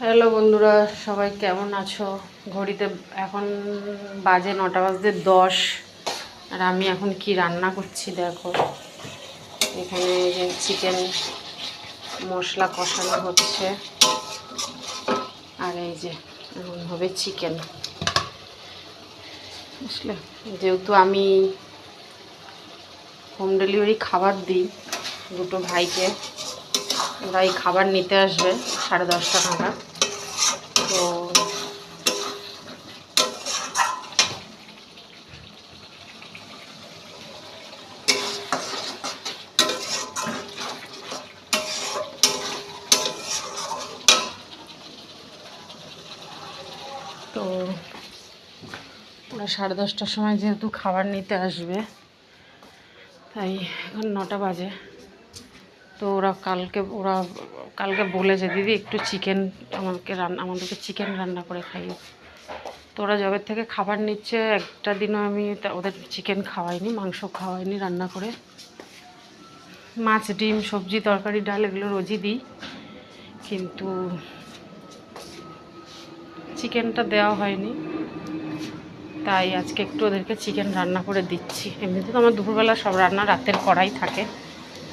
Hello বন্ধুরা, সবাই কেমন আছো? ঘড়িতে এখন বাজে 9:10। আর আমি এখন কি রান্না করছি দেখো। এখানে যে চিকেন মশলা কষানো হচ্ছে, আর এই যে এখন হবে চিকেন। বুঝলে, যেহেতু আমি হোম ডেলিভারি খাবার দিই দুটো ভাইকে, ওরা এই খাবার নিতে আসবে 10:30 নাগাদ। তো তো ওরা 10:30টার সময় যেহেতু খাবার নিতে আসবে, তাই এখন 9টা বাজে। তো ওরা কালকে বলেছে, দিদি একটু চিকেন আমাদেরকে চিকেন রান্না করে খাইও। তো ওরা জবের থেকে খাবার নিচ্ছে, একটা দিনও আমি ওদের চিকেন খাওয়াইনি, মাংস খাওয়াইনি রান্না করে। মাছ, ডিম, সবজি, তরকারি, ডাল এগুলো রোজই দিই, কিন্তু চিকেনটা দেওয়া হয়নি। তাই আজকে একটু ওদেরকে চিকেন রান্না করে দিচ্ছি। এমনিতে তো আমার দুপুরবেলা সব রান্না রাতের করাই থাকে,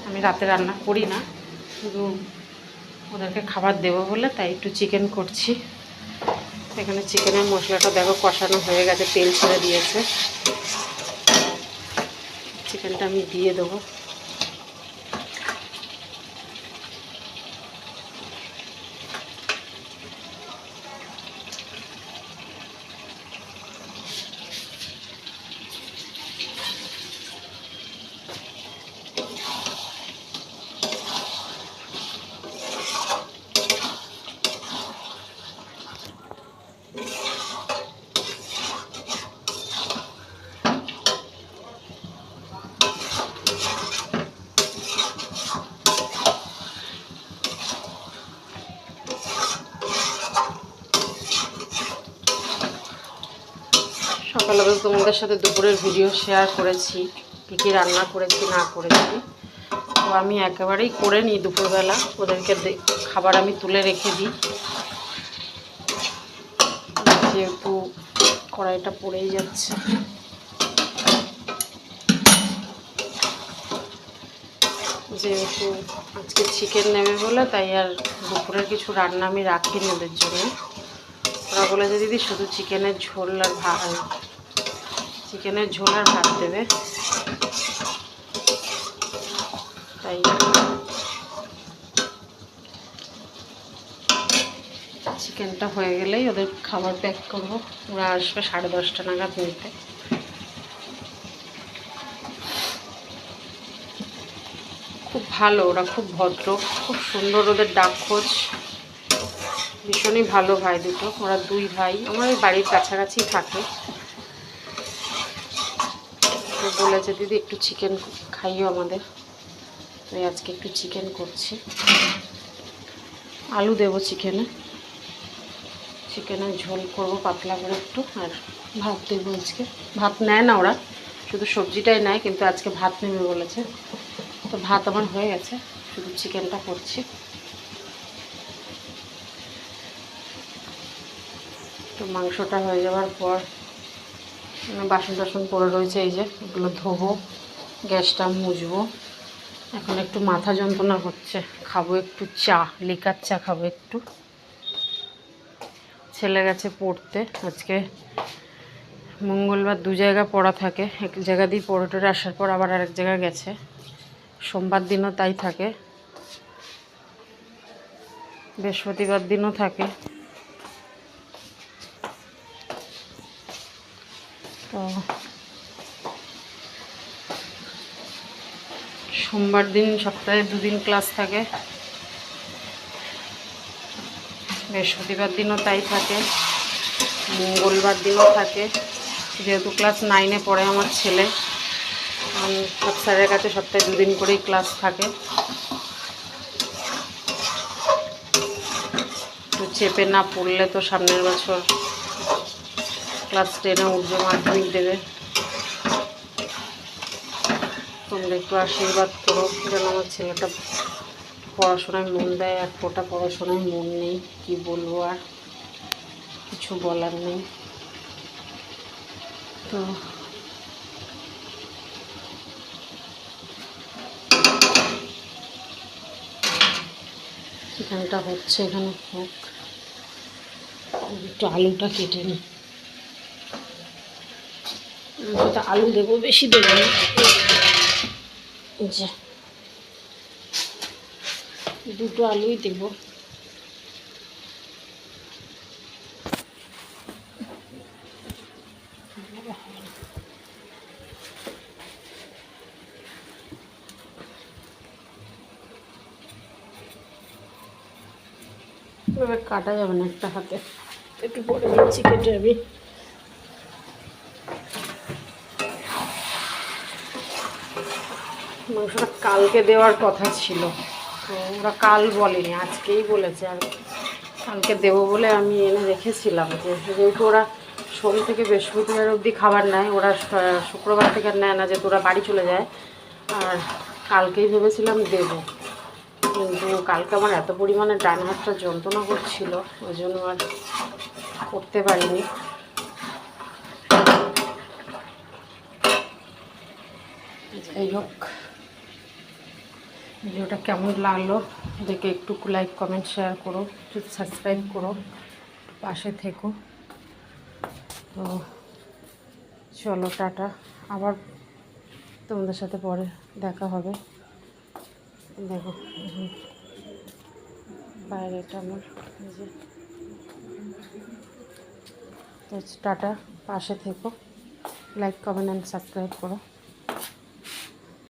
আমি রাতে রান্না করি না, শুধু ওদেরকে খাবার দেবো বলে তাই একটু চিকেন করছি। এখানে চিকেনের মশলাটা দেখো কষানো হয়ে গেছে, তেল ছেড়ে দিয়েছে। চিকেনটা আমি দিয়ে দেবো। সকালবেলা তোমাদের সাথে দুপুরের ভিডিও শেয়ার করেছি, কী কী রান্না করেছি না করেছি। তো আমি একেবারেই করে নিই দুপুরবেলা, ওদেরকে খাবার আমি তুলে রেখে দিই, যেহেতু কড়াইটা পড়েই যাচ্ছে। যেহেতু আজকে চিকেন নেবে বলে, তাই আর দুপুরের কিছু রান্না আমি রাখিনি ওদের জন্য। ওরা বলেছে দিদি শুধু চিকেনের ঝোল আর ভাত দেবে, তাই চিকেনটা হয়ে গেলেই ওদের খাবার প্যাক করবো। ওরা আসবে 10:30 নাগাদ নিতে। খুব ভালো, ওরা খুব ভদ্র, খুব সুন্দর, ওদের ডাক খোঁজ ভীষণই ভালো। ভাই দুটো, ওরা দুই ভাই আমার এই বাড়ির কাছাকাছি থাকে। তো বলেছে দিদি একটু চিকেন খাইও আমাদের, তাই আজকে একটু চিকেন করছি। আলু দেবো চিকেনের ঝোল করবো পাতলা করে একটু, আর ভাত দেবো। আজকে ভাত নেয় না ওরা, শুধু সবজিটাই নেয়, কিন্তু আজকে ভাত নেবে বলেছে। তো ভাত আমার হয়ে গেছে, শুধু চিকেনটা করছি। তো মাংসটা হয়ে যাওয়ার পর বাসন টাসন পড়ে রয়েছে, এই যে এগুলো ধোবো, গ্যাসটা মুছবো। এখন একটু মাথা যন্ত্রণা হচ্ছে, খাবো একটু চা, লিকার চা খাবো একটু। ছেলে গেছে পড়তে, আজকে মঙ্গলবার 2 জায়গা পড়া থাকে, এক জায়গা দিয়ে পড়ে টড়ে আসার পর আবার আরেক জায়গায় গেছে। সোমবার দিনও তাই থাকে, বৃহস্পতিবার দিনও থাকে। তো সোমবার দিন সপ্তাহে 2 দিন ক্লাস থাকে, বৃহস্পতিবার দিনও তাই থাকে, মঙ্গলবার দিনও থাকে। যেহেতু ক্লাস 9-এ পড়ে আমার ছেলে, সব স্যারের কাছে সপ্তাহে 2 দিন করেই ক্লাস থাকে। তো চেপে না পড়লে তো সামনের বছর ক্লাস 10-এ উঠবে, মাধ্যমিক দেবে। তোমরা একটু আশীর্বাদ করো যেন আমার ছেলেটা পড়াশোনায় মন দেয়, এক ফোঁটা পড়াশোনায় মন নেই। কি বলবো, আর কিছু বলার নেই। তো এখানটা হচ্ছে, এখানে হোক, একটু আলুটা কেটে নিই। আলু দেবো, বেশি দেবো না, যে 2টো আলুই দেবো। এভাবে কাটা যাবে না একটা হাতে, একটু পরে দিচ্ছি কেটে। আমি মাংসটা কালকে দেওয়ার কথা ছিল, তো ওরা কাল বলেনি, আজকেই বলেছে। আর কালকে দেবো বলে আমি এনে রেখেছিলাম, যেহেতু ওরা সোম থেকে বৃহস্পতিবার অবধি খাবার নেয়, ওরা শুক্রবার থেকে নেয় না, যেহেতু ওরা বাড়ি চলে যায়। আর কালকেই ভেবেছিলাম দেবো, কিন্তু কালকে আমার এত পরিমাণে ডান হাতটা যন্ত্রণা করছিল, ওই জন্য আর করতে পারিনি। যাই হোক, ভিডিওটা কেমন লাগলো দেখে একটু লাইক, কমেন্ট, শেয়ার করো, একটু সাবস্ক্রাইব করো, পাশে থেকো। তো চলো, টাটা। আবার তোমাদের সাথে পরে দেখা হবে। দেখো বাইরেটা আমার, যে তো টাটা, পাশে থেকো, লাইক, কমেন্ট অ্যান্ড সাবস্ক্রাইব করো।